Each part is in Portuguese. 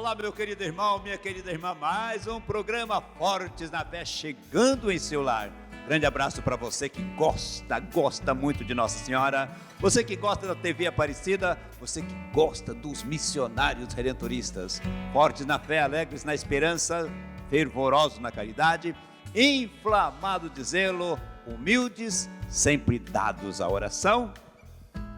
Olá, meu querido irmão, minha querida irmã, mais um programa Fortes na Fé chegando em seu lar. Grande abraço para você que gosta muito de Nossa Senhora, você que gosta da TV Aparecida, você que gosta dos missionários redentoristas. Fortes na fé, alegres na esperança, fervorosos na caridade, inflamados de zelo, humildes, sempre dados à oração,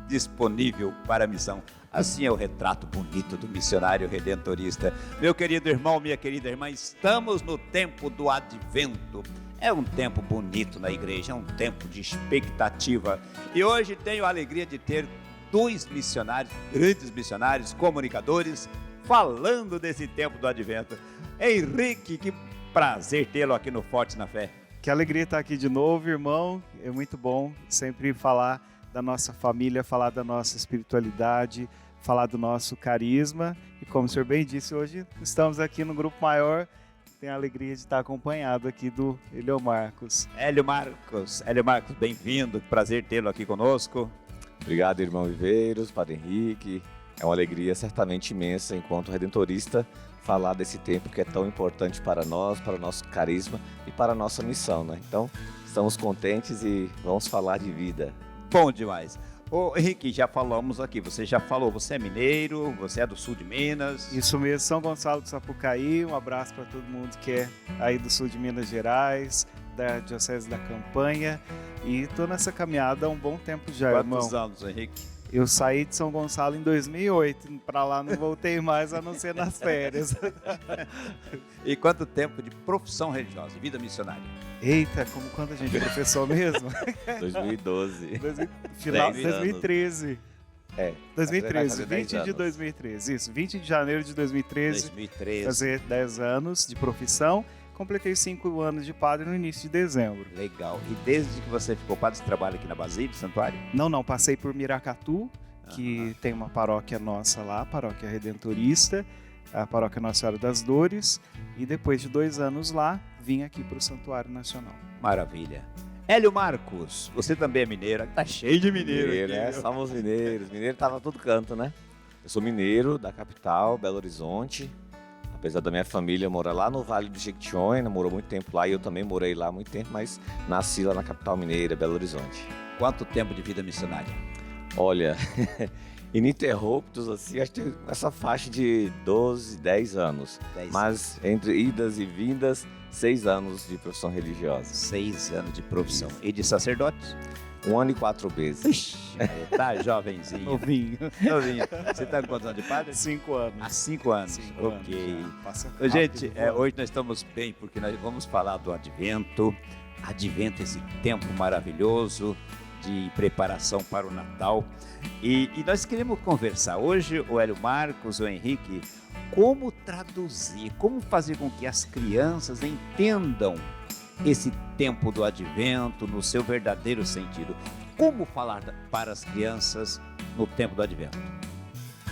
disponível para a missão. Assim é o retrato bonito do missionário redentorista. Meu querido irmão, minha querida irmã, estamos no tempo do advento. É um tempo bonito na igreja, é um tempo de expectativa. E hoje tenho a alegria de ter dois missionários, grandes missionários, comunicadores, falando desse tempo do advento. Henrique, que prazer tê-lo aqui no Fortes na Fé. Que alegria estar aqui de novo, irmão. É muito bom sempre falar da nossa família, falar da nossa espiritualidade, falar do nosso carisma. E como o senhor bem disse, hoje estamos aqui no grupo maior. Tenho a alegria de estar acompanhado aqui do Hélio Marcos. Hélio Marcos, bem-vindo. Prazer tê-lo aqui conosco. Obrigado, irmão Viveiros, Padre Henrique. É uma alegria certamente imensa, enquanto redentorista, falar desse tempo que é tão importante para nós, para o nosso carisma e para a nossa missão, né? Então, estamos contentes e vamos falar de vida. Bom demais. Ô Henrique, já falamos aqui, você já falou, você é mineiro, você é do sul de Minas. Isso mesmo, São Gonçalo do Sapucaí. Um abraço para todo mundo que é aí do sul de Minas Gerais, da Diocese da Campanha. E estou nessa caminhada há um bom tempo já, irmão. Quantos anos, Henrique? Eu saí de São Gonçalo em 2008, para lá não voltei mais a não ser nas férias. E quanto tempo de profissão religiosa, vida missionária? Eita, como quando a gente é professor mesmo? 2012. Final de 2013. 2013, 20 anos. de 2013, isso, 20 de janeiro de 2013. 2013. Fazer 10 anos de profissão. Completei 5 anos de padre no início de dezembro. Legal. E desde que você ficou padre, você trabalha aqui na Basílica, Santuário? Não, passei por Miracatu, que tem uma paróquia nossa lá, paróquia redentorista, a paróquia Nossa Senhora das Dores, e depois de 2 anos lá, vim aqui para o Santuário Nacional. Maravilha. Hélio Marcos, você também é mineiro, tá cheio de mineiro aqui, né? viu? Somos mineiros. Mineiro tá pra todo canto, né? Eu sou mineiro da capital, Belo Horizonte. Apesar da minha família morar lá no Vale do Jequitinhonha, morou muito tempo lá e eu também morei lá há muito tempo, mas nasci lá na capital mineira, Belo Horizonte. Quanto tempo de vida missionária? Olha, ininterruptos, assim, acho que tem essa faixa de 12, 10 anos. 10 mas entre idas e vindas, 6 anos de profissão religiosa. 6 anos de profissão. E de sacerdote? 1 ano e 4 meses. Ixi, tá jovenzinho. Novinho. Novinho. Você tá com quantos anos de padre? 5 anos. Há 5 anos. 5 ok. anos, passa rápido, Gente, voando. hoje nós estamos bem porque nós vamos falar do Advento. Advento, esse tempo maravilhoso de preparação para o Natal. E nós queremos conversar hoje, o Hélio Marcos, o Henrique, como traduzir, como fazer com que as crianças entendam esse tempo do Advento no seu verdadeiro sentido. Como falar para as crianças no tempo do Advento?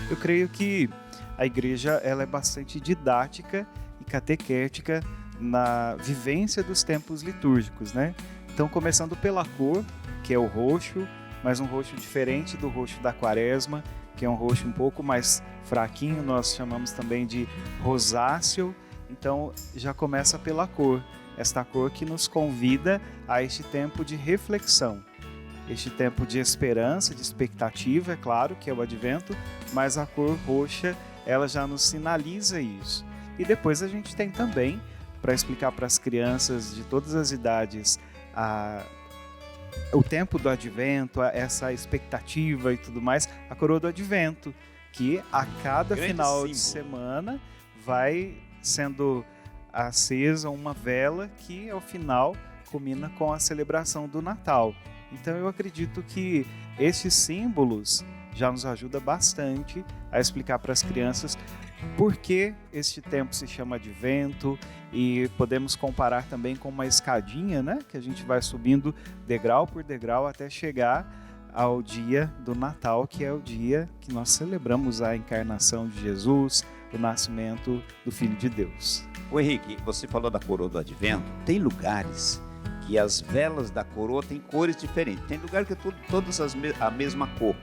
Eu creio que a igreja ela é bastante didática e catequética na vivência dos tempos litúrgicos, né? Então, começando pela cor, que é o roxo, mas um roxo diferente do roxo da Quaresma, que é um roxo um pouco mais fraquinho, nós chamamos também de rosáceo. Então, já começa pela cor. Esta cor que nos convida a este tempo de reflexão, este tempo de esperança, de expectativa, é claro, que é o Advento, mas a cor roxa, ela já nos sinaliza isso. E depois a gente tem também, para explicar para as crianças de todas as idades, o tempo do Advento, essa expectativa e tudo mais, a coroa do Advento, que a cada Grande final símbolo. de semana vai sendo acesa uma vela que ao final culmina com a celebração do Natal. Então eu acredito que esses símbolos já nos ajudam bastante a explicar para as crianças por que este tempo se chama Advento, e podemos comparar também com uma escadinha, né, que a gente vai subindo degrau por degrau até chegar ao dia do Natal, que é o dia que nós celebramos a encarnação de Jesus, o nascimento do Filho de Deus. O Henrique, você falou da coroa do Advento. Tem lugares que as velas da coroa têm cores diferentes. Tem lugar que é todas a mesma cor.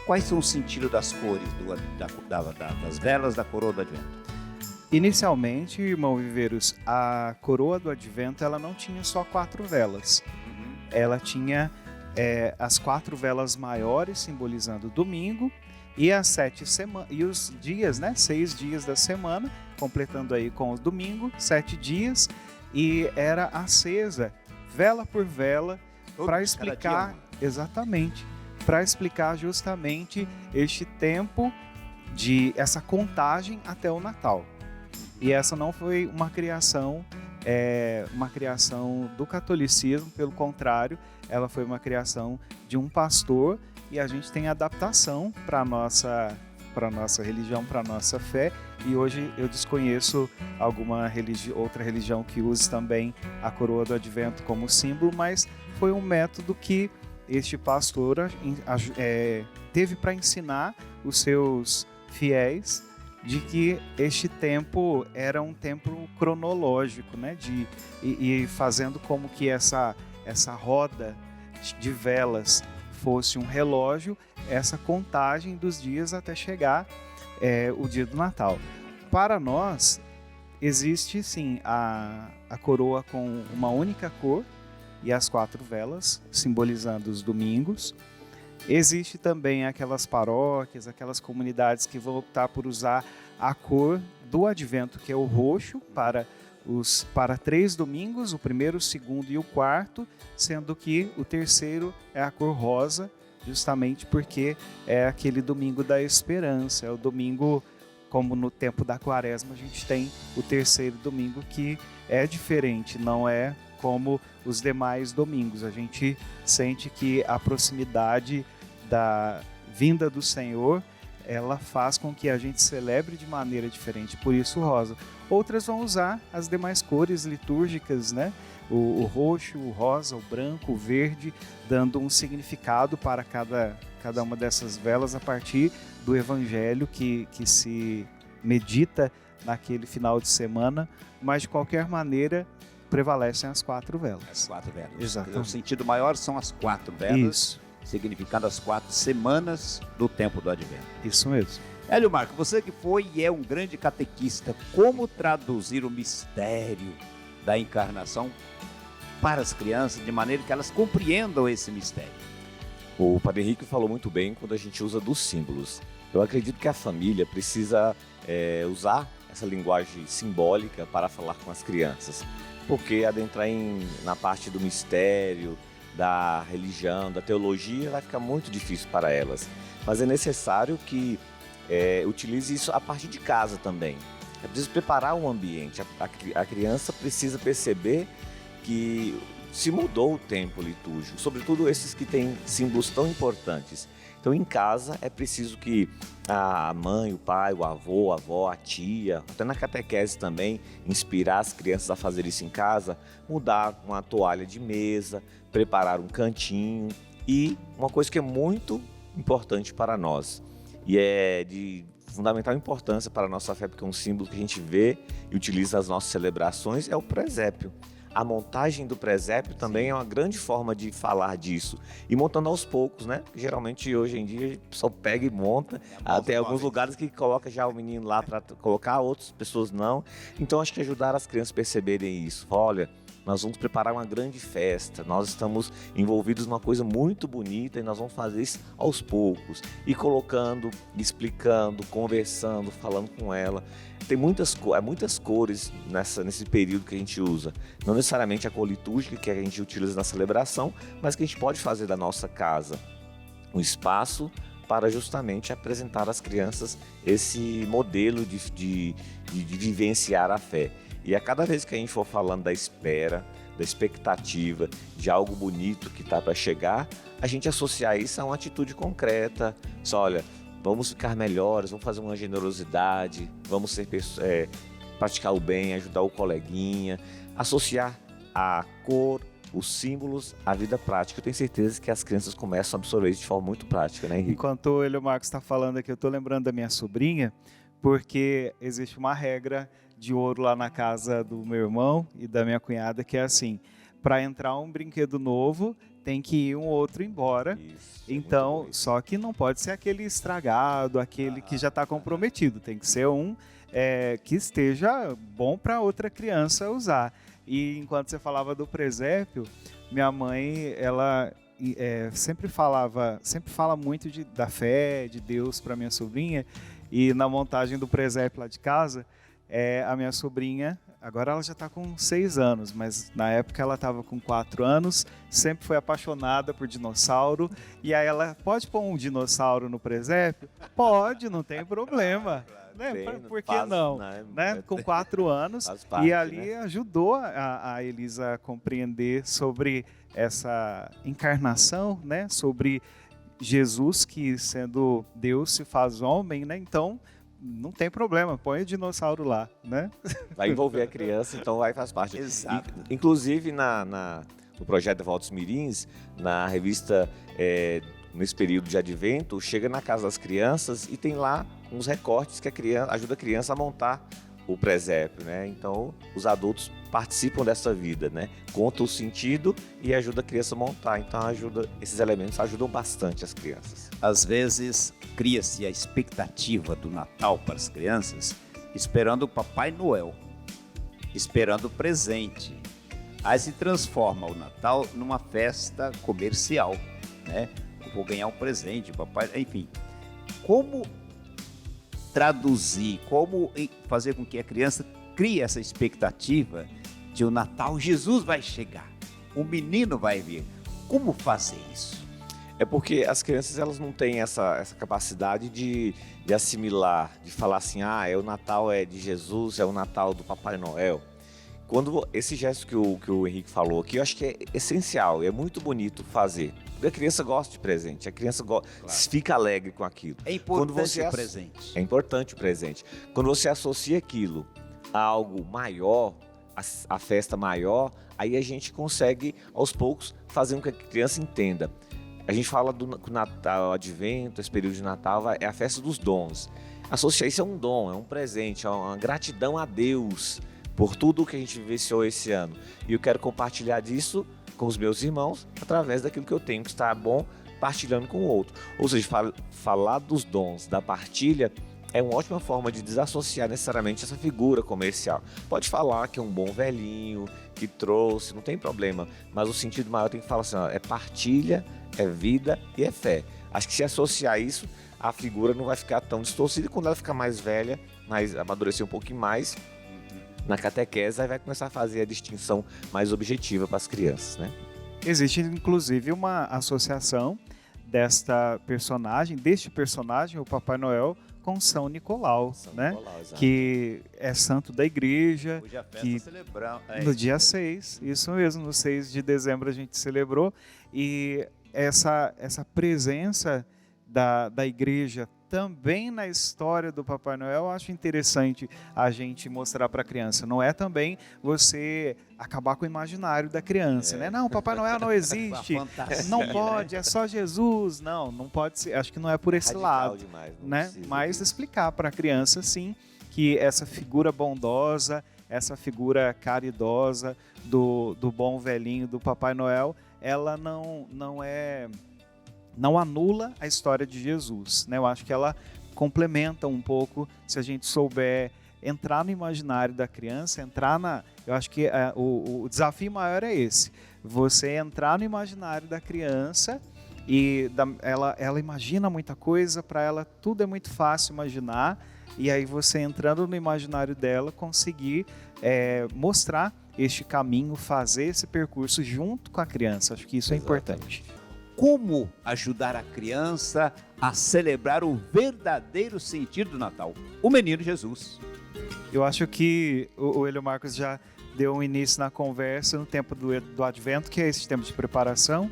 quais são os sentidos das cores das velas da coroa do Advento? Inicialmente, irmão Viveiros, a coroa do Advento ela não tinha só 4 velas. Ela tinha as 4 velas maiores, simbolizando o domingo, e e os dias, né? 6 dias da semana, completando aí com o domingo, 7 dias, e era acesa, vela por vela, para explicar exatamente, para explicar justamente este tempo essa contagem até o Natal. E essa não foi uma criação do catolicismo, pelo contrário, ela foi uma criação de um pastor, e a gente tem adaptação para a nossa religião, para a nossa fé, e hoje eu desconheço alguma outra religião que use também a coroa do Advento como símbolo, mas foi um método que este pastor teve para ensinar os seus fiéis de que este tempo era um tempo cronológico, né? E fazendo como que essa roda de velas fosse um relógio, essa contagem dos dias até chegar o dia do Natal. Para nós, existe sim a coroa com uma única cor e as 4 velas, simbolizando os domingos. Existe também aquelas paróquias, aquelas comunidades que vão optar por usar a cor do Advento, que é o roxo, para 3 domingos, o primeiro, o segundo e o quarto, sendo que o terceiro é a cor rosa, justamente porque é aquele domingo da esperança, é o domingo, como no tempo da quaresma, a gente tem o terceiro domingo que é diferente, não é como os demais domingos. A gente sente que a proximidade da vinda do Senhor, ela faz com que a gente celebre de maneira diferente, por isso rosa. Outras vão usar as demais cores litúrgicas, né? O roxo, o rosa, o branco, o verde, dando um significado para cada uma dessas velas a partir do evangelho que se medita naquele final de semana, mas de qualquer maneira prevalecem as 4 velas. As 4 velas. Exatamente. O sentido maior são as 4 velas. Isso. Significando as 4 semanas do tempo do Advento. Isso mesmo. Hélio Marco, você que foi e é um grande catequista, como traduzir o mistério da encarnação para as crianças, de maneira que elas compreendam esse mistério? O Padre Henrique falou muito bem quando a gente usa dos símbolos. Eu acredito que a família precisa usar essa linguagem simbólica para falar com as crianças, porque adentrar na parte do mistério, da religião, da teologia, vai ficar muito difícil para elas. Mas é necessário que utilize isso a partir de casa também. É preciso preparar um ambiente. A criança precisa perceber que se mudou o tempo litúrgico, sobretudo esses que têm símbolos tão importantes. Então, em casa, é preciso que a mãe, o pai, o avô, a avó, a tia, até na catequese também, inspirar as crianças a fazer isso em casa, mudar uma toalha de mesa, preparar um cantinho e uma coisa que é muito importante para nós e é de fundamental importância para a nossa fé, porque é um símbolo que a gente vê e utiliza nas nossas celebrações, é o presépio. A montagem do presépio também é uma grande forma de falar disso. E montando aos poucos, né? Geralmente, hoje em dia, o pessoal pega e monta. Tem alguns lugares que coloca já o menino lá para colocar, outras pessoas não. Então, acho que ajudar as crianças a perceberem isso. Olha, nós vamos preparar uma grande festa. Nós estamos envolvidos numa coisa muito bonita e nós vamos fazer isso aos poucos. E colocando, explicando, conversando, falando com ela. Tem muitas cores nesse período que a gente usa. Não necessariamente a cor litúrgica que a gente utiliza na celebração, mas que a gente pode fazer da nossa casa um espaço para justamente apresentar às crianças esse modelo de vivenciar a fé. E a cada vez que a gente for falando da espera, da expectativa, de algo bonito que está para chegar, a gente associar isso a uma atitude concreta. Só, olha, vamos ficar melhores, vamos fazer uma generosidade, vamos praticar o bem, ajudar o coleguinha, associar a cor, os símbolos, à vida prática. Eu tenho certeza que as crianças começam a absorver isso de forma muito prática, né, Henrique? Enquanto o Hélio Marcos está falando aqui, eu estou lembrando da minha sobrinha, porque existe uma regra de ouro lá na casa do meu irmão e da minha cunhada, que é assim: para entrar um brinquedo novo, tem que ir um outro embora. Isso, Então, muito bom. só que não pode ser aquele estragado, aquele que já está comprometido. Tem que ser um que esteja bom para outra criança usar. E enquanto você falava do presépio, minha mãe, ela sempre fala muito da fé, de Deus para minha sobrinha. E na montagem do presépio lá de casa, a minha sobrinha, agora ela já está com 6 anos, mas na época ela estava com 4 anos, sempre foi apaixonada por dinossauro. E aí ela, pode pôr um dinossauro no presépio? Pode, não tem problema. Né? Por que não? Né? Com 4 anos. Parte, e ali né? ajudou a Elisa a compreender sobre essa encarnação, né? Sobre Jesus, que sendo Deus se faz homem, né? Então não tem problema, põe o dinossauro lá, né? Vai envolver a criança, então faz parte. Exato. Inclusive no projeto Votos Mirins, na revista nesse período de advento, chega na casa das crianças e tem lá uns recortes que ajuda a criança a montar o presépio, né? Então os adultos participam dessa vida, né? Conta o sentido e ajuda a criança a montar. Então esses elementos ajudam bastante as crianças. Às vezes cria-se a expectativa do Natal para as crianças, esperando o Papai Noel, esperando o presente. Aí se transforma o Natal numa festa comercial, né? Eu vou ganhar um presente, papai, enfim. Como traduzir, como fazer com que a criança crie essa expectativa de o Natal, Jesus vai chegar, o menino vai vir. Como fazer isso? É porque as crianças elas não têm essa capacidade de assimilar, de falar assim, o Natal é de Jesus, é o Natal do Papai Noel. Quando esse gesto que o Henrique falou aqui, eu acho que é essencial, é muito bonito fazer. Porque a criança gosta de presente, a criança fica alegre com aquilo. É importante o presente. É importante o presente. Quando você associa aquilo a algo maior, a festa maior, aí a gente consegue, aos poucos, fazer com que a criança entenda. A gente fala do Natal, Advento, esse período de Natal, é a festa dos dons. Associar isso a um dom, é um presente, é uma gratidão a Deus por tudo que a gente vivenciou esse ano. E eu quero compartilhar disso com os meus irmãos através daquilo que eu tenho que estar bom, partilhando com o outro. Ou seja, falar dos dons, da partilha, é uma ótima forma de desassociar necessariamente essa figura comercial. Pode falar que é um bom velhinho, que trouxe, não tem problema, mas o sentido maior tem que falar assim, é partilha, é vida e é fé. Acho que se associar isso, a figura não vai ficar tão distorcida, e quando ela ficar mais velha, amadurecer um pouquinho mais, na catequese, aí vai começar a fazer a distinção mais objetiva para as crianças, né? Existe, inclusive, uma associação deste personagem, o Papai Noel, com São Nicolau, né? Nicolau, exato. Que é santo da igreja. Hoje a festa que celebramos. no dia 6, isso mesmo, no 6 de dezembro a gente celebrou. E essa presença da igreja também na história do Papai Noel, eu acho interessante a gente mostrar para a criança. Não é também você acabar com o imaginário da criança, né? Não, Papai Noel não existe, não pode, é só Jesus. Não pode ser, acho que não é por esse lado, demais, né? Mas explicar para a criança, sim, que essa figura bondosa, essa figura caridosa do bom velhinho, do Papai Noel, ela não anula a história de Jesus, né? Eu acho que ela complementa um pouco, se a gente souber entrar no imaginário da criança, eu acho que o desafio maior é esse, você entrar no imaginário da criança e ela imagina muita coisa, para ela tudo é muito fácil imaginar, e aí você entrando no imaginário dela, conseguir mostrar este caminho, fazer esse percurso junto com a criança, acho que isso é importante. Como ajudar a criança a celebrar o verdadeiro sentido do Natal? O menino Jesus. Eu acho que o Hélio Marcos já deu um início na conversa no tempo do Advento, que é esse tempo de preparação.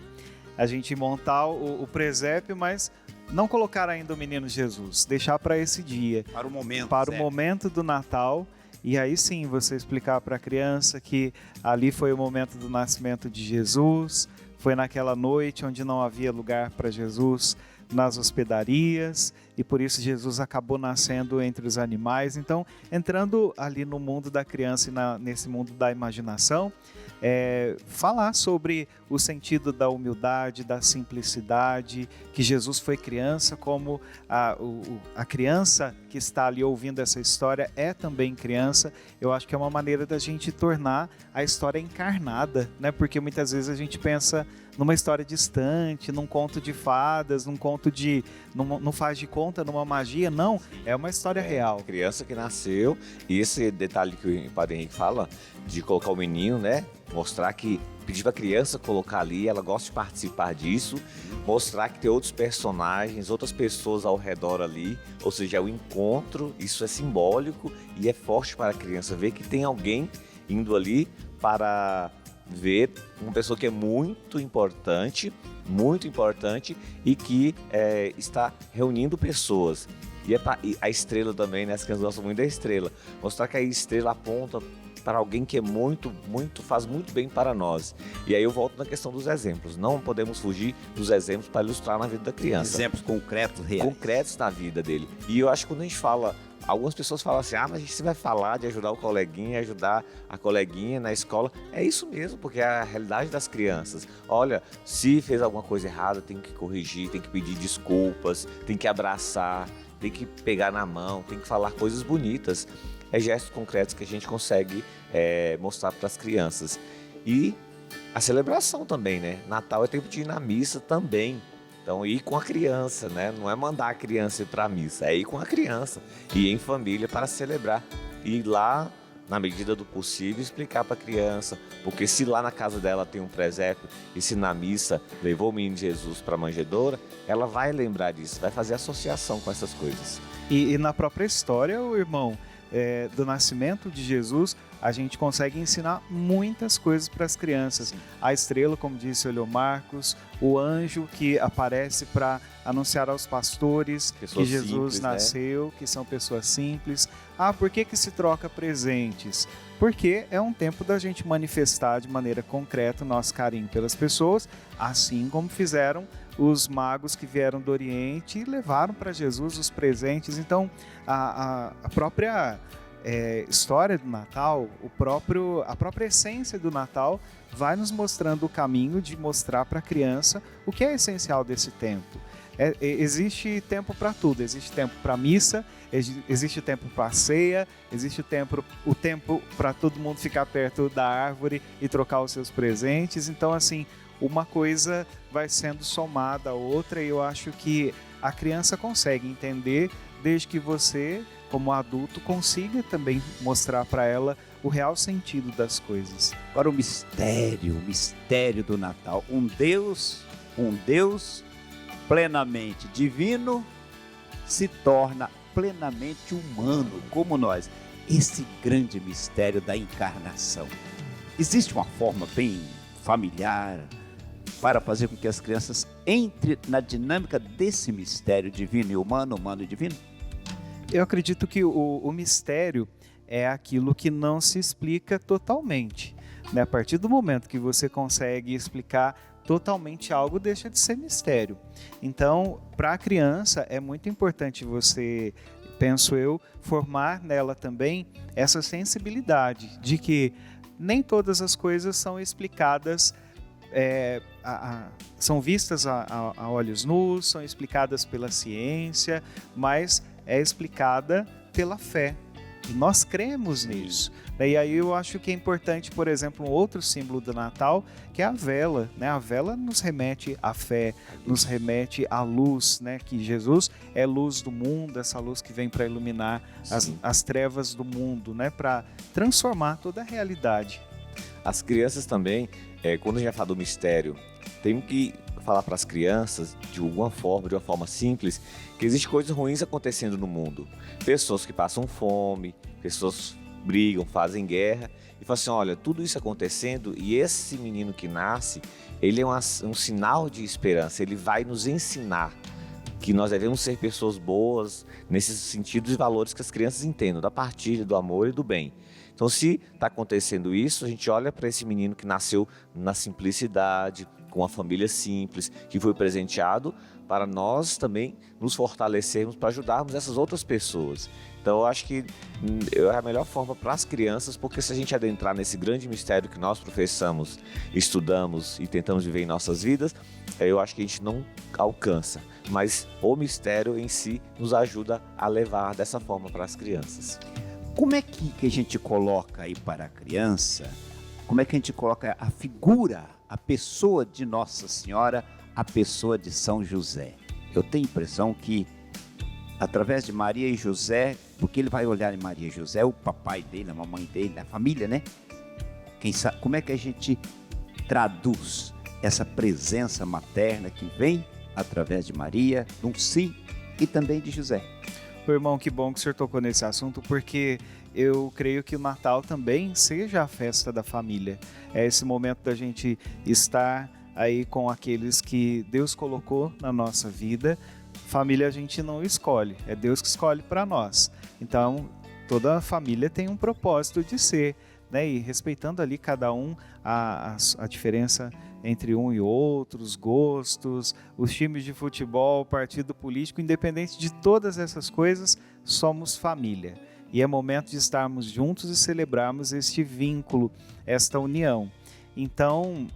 A gente montar o presépio, mas não colocar ainda o menino Jesus. Deixar para esse dia. Para o momento. Para o momento do Natal. E aí sim, você explicar para a criança que ali foi o momento do nascimento de Jesus. Foi naquela noite onde não havia lugar para Jesus nas hospedarias, e por isso Jesus acabou nascendo entre os animais. Então, entrando ali no mundo da criança e nesse mundo da imaginação, falar sobre o sentido da humildade, da simplicidade, que Jesus foi criança, como a criança que está ali ouvindo essa história é também criança. Eu acho que é uma maneira da gente tornar a história encarnada, né? Porque muitas vezes a gente pensa numa história distante, num conto de fadas, num conto de... não faz de conta, numa magia. Não, é uma história real. Criança que nasceu, e esse detalhe que o Padre Henrique fala, de colocar o menino, né? Mostrar que, pedir para a criança colocar ali, ela gosta de participar disso, mostrar que tem outros personagens, outras pessoas ao redor ali, ou seja, é o encontro, isso é simbólico e é forte para a criança ver que tem alguém indo ali para ver uma pessoa que é muito importante e que está reunindo pessoas. E a estrela também, né? As crianças gostam muito da estrela. Mostrar que a estrela aponta para alguém que é faz muito bem para nós. E aí eu volto na questão dos exemplos. Não podemos fugir dos exemplos para ilustrar na vida da criança. Exemplos concretos, reais. Concretos na vida dele. E eu acho que quando a gente fala... Algumas pessoas falam assim, mas a gente vai falar de ajudar o coleguinha, ajudar a coleguinha na escola. É isso mesmo, porque é a realidade das crianças. Olha, se fez alguma coisa errada, tem que corrigir, tem que pedir desculpas, tem que abraçar, tem que pegar na mão, tem que falar coisas bonitas. É gestos concretos que a gente consegue mostrar para as crianças. E a celebração também, né? Natal é tempo de ir na missa também. Então, ir com a criança, né? Não é mandar a criança ir para a missa, é ir com a criança, ir em família para celebrar. Ir lá, na medida do possível, explicar para a criança, porque se lá na casa dela tem um presépio e se na missa levou o menino Jesus para a manjedoura, ela vai lembrar disso, vai fazer associação com essas coisas. E na própria história, o irmão, do nascimento de Jesus, a gente consegue ensinar muitas coisas para as crianças. A estrela, como disse o Marcos, o anjo que aparece para anunciar aos pastores que Jesus nasceu, né? Que são pessoas simples. Por que se troca presentes? Porque é um tempo da gente manifestar de maneira concreta o nosso carinho pelas pessoas, assim como fizeram os magos que vieram do Oriente e levaram para Jesus os presentes. Então, a própria história do Natal, a própria essência do Natal vai nos mostrando o caminho de mostrar para a criança o que é essencial desse tempo. Existe tempo para tudo, existe tempo para missa, existe tempo para ceia, existe o tempo para todo mundo ficar perto da árvore e trocar os seus presentes. Então, assim, uma coisa vai sendo somada à outra, e eu acho que a criança consegue entender desde que você, como adulto, consiga também mostrar para ela o real sentido das coisas. Agora o mistério do Natal. Um Deus plenamente divino se torna plenamente humano, como nós. Esse grande mistério da encarnação. Existe uma forma bem familiar para fazer com que as crianças entrem na dinâmica desse mistério divino e humano, humano e divino? Eu acredito que o mistério é aquilo que não se explica totalmente, né? A partir do momento que você consegue explicar totalmente algo, deixa de ser mistério. Então, para a criança, é muito importante você, penso eu, formar nela também essa sensibilidade de que nem todas as coisas são explicadas, são vistas a olhos nus, são explicadas pela ciência, mas é explicada pela fé. E nós cremos nisso. E aí eu acho que é importante, por exemplo, um outro símbolo do Natal, que é a vela, né? A vela nos remete à fé, nos remete à luz, né? Que Jesus é luz do mundo, essa luz que vem para iluminar as trevas do mundo, né? Para transformar toda a realidade. As crianças também, quando a gente vai falar do mistério, temos que falar para as crianças, de uma forma simples, que existem coisas ruins acontecendo no mundo. Pessoas que passam fome, pessoas brigam, fazem guerra, e falam assim, olha, tudo isso acontecendo, e esse menino que nasce, ele é um sinal de esperança, ele vai nos ensinar que nós devemos ser pessoas boas, nesses sentidos e valores que as crianças entendam, da partilha, do amor e do bem. Então, se está acontecendo isso, a gente olha para esse menino que nasceu na simplicidade, com uma família simples, que foi presenteado para nós também nos fortalecermos, para ajudarmos essas outras pessoas. Então eu acho que é a melhor forma para as crianças, porque se a gente adentrar nesse grande mistério que nós professamos, estudamos e tentamos viver em nossas vidas, eu acho que a gente não alcança. Mas o mistério em si nos ajuda a levar dessa forma para as crianças. Como é que a gente coloca aí para a criança, como é que a gente coloca a figura, a pessoa de Nossa Senhora, a pessoa de São José? Eu tenho a impressão que, através de Maria e José, porque ele vai olhar em Maria e José, o papai dele, a mamãe dele, a família, né? Quem sabe, como é que a gente traduz essa presença materna que vem através de Maria, de si e também de José? Irmão, que bom que o senhor tocou nesse assunto, porque eu creio que o Natal também seja a festa da família. É esse momento da gente estar aí com aqueles que Deus colocou na nossa vida. Família a gente não escolhe, é Deus que escolhe para nós. Então, toda a família tem um propósito de ser, né? E respeitando ali cada um a diferença entre um e outro, os gostos, os times de futebol, partido político, independente de todas essas coisas, somos família. E é momento de estarmos juntos e celebrarmos este vínculo, esta união. Então,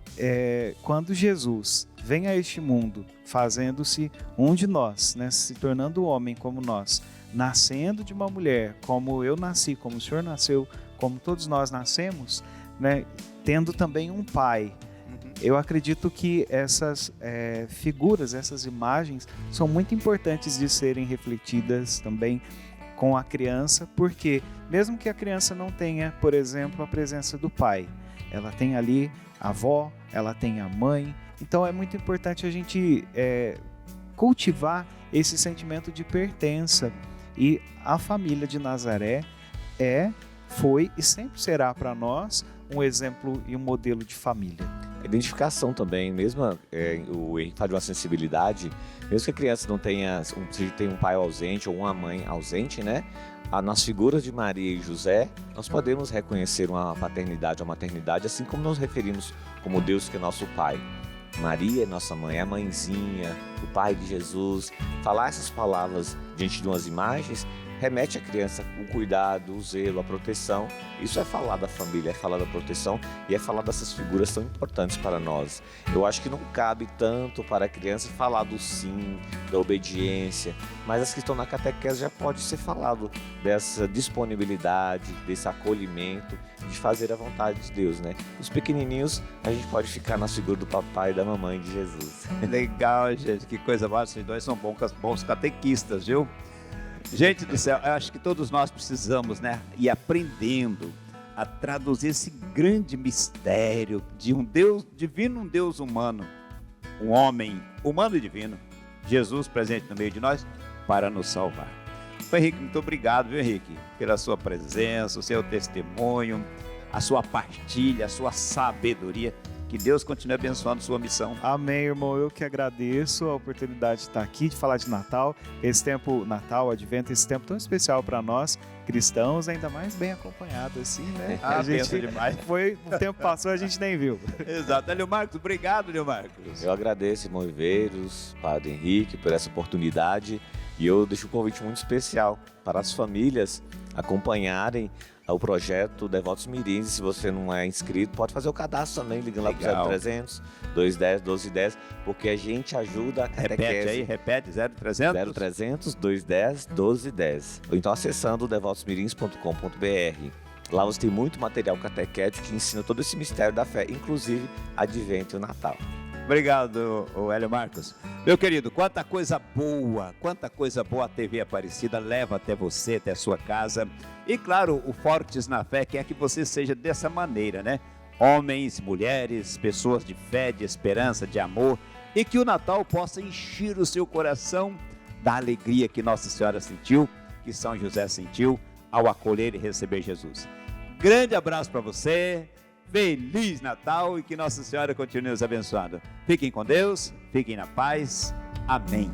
quando Jesus vem a este mundo, fazendo-se um de nós, né, se tornando homem como nós, nascendo de uma mulher, como eu nasci, como o Senhor nasceu, como todos nós nascemos, né, tendo também um pai. Eu acredito que essas figuras, essas imagens são muito importantes de serem refletidas também com a criança, porque mesmo que a criança não tenha, por exemplo, a presença do pai, ela tem ali a avó, ela tem a mãe, então é muito importante a gente cultivar esse sentimento de pertença. E a família de Nazaré foi e sempre será para nós um exemplo e um modelo de família. Identificação também, mesmo o Henrique fala de uma sensibilidade, mesmo que a criança não tenha, se tem um pai ausente ou uma mãe ausente, né? Nas figuras de Maria e José, nós podemos reconhecer uma paternidade, uma maternidade, assim como nos referimos como Deus que é nosso Pai. Maria é nossa mãe, é a mãezinha, o pai de Jesus. Falar essas palavras diante de umas imagens remete à criança o cuidado, o zelo, a proteção. Isso é falar da família, é falar da proteção e é falar dessas figuras tão importantes para nós. Eu acho que não cabe tanto para a criança falar do sim, da obediência, mas as que estão na catequese já pode ser falado dessa disponibilidade, desse acolhimento, de fazer a vontade de Deus, né? Os pequenininhos, a gente pode ficar na figura do papai e da mamãe de Jesus. Legal, gente, que coisa boa. Vocês dois são bons catequistas, viu? Gente do céu, eu acho que todos nós precisamos, né, ir aprendendo a traduzir esse grande mistério de um Deus divino, um Deus humano, um homem humano e divino, Jesus presente no meio de nós para nos salvar. Henrique, muito obrigado, viu, Henrique, pela sua presença, o seu testemunho, a sua partilha, a sua sabedoria. Que Deus continue abençoando sua missão. Amém, irmão. Eu que agradeço a oportunidade de estar aqui, de falar de Natal. Esse tempo, Natal, Advento, esse tempo tão especial para nós, cristãos, ainda mais bem acompanhado assim, né? A gente demais. O tempo passou, a gente nem viu. Exato. Leo Marcos, obrigado, Leo Marcos. Eu agradeço, irmão Viveiros, Padre Henrique, por essa oportunidade. E eu deixo um convite muito especial para as famílias acompanharem o projeto Devotos Mirins. Se você não é inscrito, pode fazer o cadastro também, ligando lá para o 0300 210 1210, porque a gente ajuda a catequese. Repete, 0300 210 1210. Ou então acessando devotosmirins.com.br. Lá você tem muito material catequético que ensina todo esse mistério da fé, inclusive Advento e o Natal. Obrigado, Hélio Marcos. Meu querido, quanta coisa boa a TV Aparecida leva até você, até a sua casa. E claro, o Fortes na Fé quer que você seja dessa maneira, né? Homens, mulheres, pessoas de fé, de esperança, de amor. E que o Natal possa encher o seu coração da alegria que Nossa Senhora sentiu, que São José sentiu ao acolher e receber Jesus. Grande abraço para você. Feliz Natal e que Nossa Senhora continue nos abençoando. Fiquem com Deus, fiquem na paz. Amém.